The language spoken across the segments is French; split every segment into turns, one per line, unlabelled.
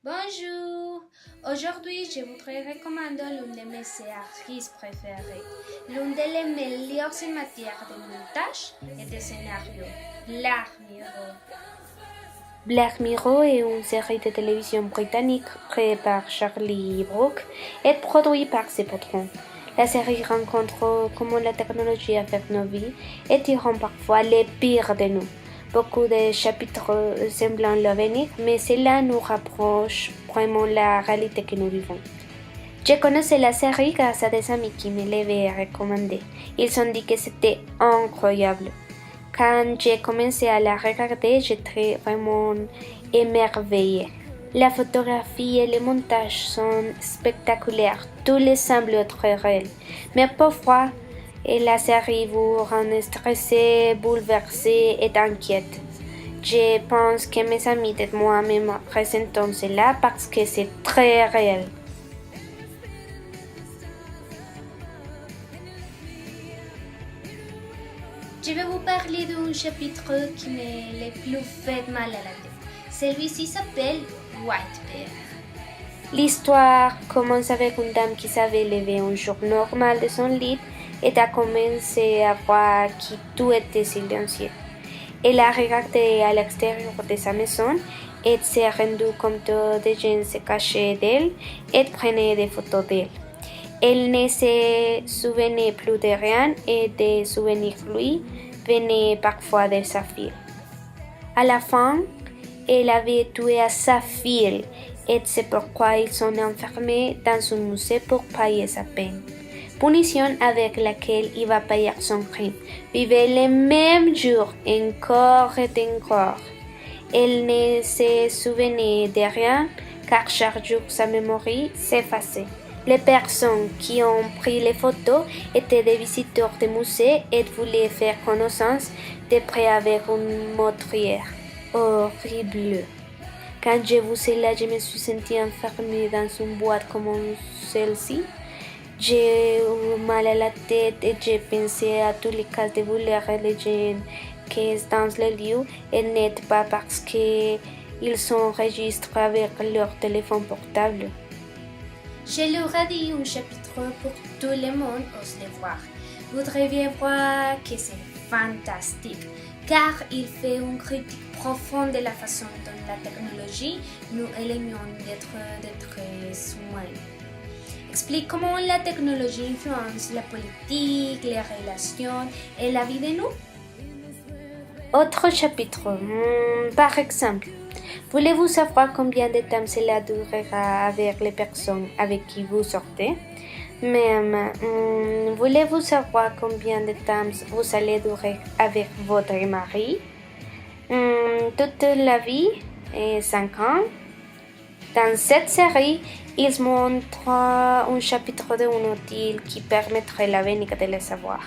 Bonjour! Aujourd'hui, je voudrais recommander l'une de mes séries préférées, l'une des meilleures en matière de montage et de scénario, Black Mirror.
Black Mirror est une série de télévision britannique créée par Charlie Brooker et produite par ses patrons. La série rencontre comment la technologie affecte nos vies et tire parfois les pires de nous. Beaucoup de chapitres semblant l'avenir, mais cela nous rapproche vraiment de la réalité que nous vivons. Je connaissais la série grâce à des amis qui me l'avaient recommandée. Ils ont dit que c'était incroyable. Quand j'ai commencé à la regarder, j'étais vraiment émerveillée. La photographie et le montage sont spectaculaires. Tout les semble être réel. Mais parfois, la série vous rend stressé, bouleversé et inquiète. Je pense que mes amis et moi-même ressentons cela parce que c'est très réel.
Je vais vous parler d'un chapitre qui me le plus fait mal à la tête. Celui-ci s'appelle White Bear.
L'histoire commence avec une dame qui s'avait levé un jour normal de son lit et a commencé à voir que tout était silencieux. Elle a regardé à l'extérieur de sa maison et s'est rendue compte des gens se cachaient d'elle et prenaient des photos d'elle. Elle ne se souvenait plus de rien et des souvenirs lui venaient parfois de sa fille. À la fin, elle avait tué à sa fille et c'est pourquoi ils sont enfermés dans un musée pour payer sa peine. Punition avec laquelle il va payer son crime. Vivait les mêmes jours, encore et encore. Elle ne se souvenait de rien car chaque jour sa mémoire s'effaçait. Les personnes qui ont pris les photos étaient des visiteurs du musée et voulaient faire connaissance de près avec une meurtrière. Horrible. Quand j'ai vu cela, je me suis sentie enfermée dans une boîte comme celle-ci. J'ai eu mal à la tête et j'ai pensé à tous les cas de vouloir les gens qui sont dans le lieu et n'est pas parce qu'ils sont enregistrés avec leur téléphone portable.
Je leur ai dit un chapitre pour tout le monde ose le voir. Vous devriez voir que c'est fantastique, car il fait une critique profonde de la façon dont la technologie nous éloigne d'être humains. Explique comment la technologie influence la politique, les relations et la vie de nous.
Autre chapitre, par exemple, voulez-vous savoir combien de temps cela durera avec les personnes avec qui vous sortez? Même, voulez-vous savoir combien de temps vous allez durer avec votre mari? Toute la vie, 5 ans. Dans cette série, ils montrent un chapitre d'un outil qui permettrait l'avenir de le savoir.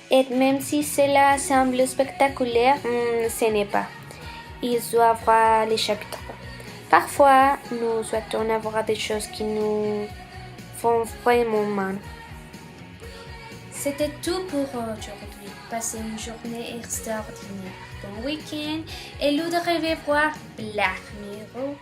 Et même si cela semble spectaculaire, ce n'est pas. Ils doivent voir les chapitres. Parfois, nous souhaitons avoir des choses qui nous font vraiment mal.
C'était tout pour aujourd'hui. Passez une journée extraordinaire, bon week-end et vous devez voir Black Mirror.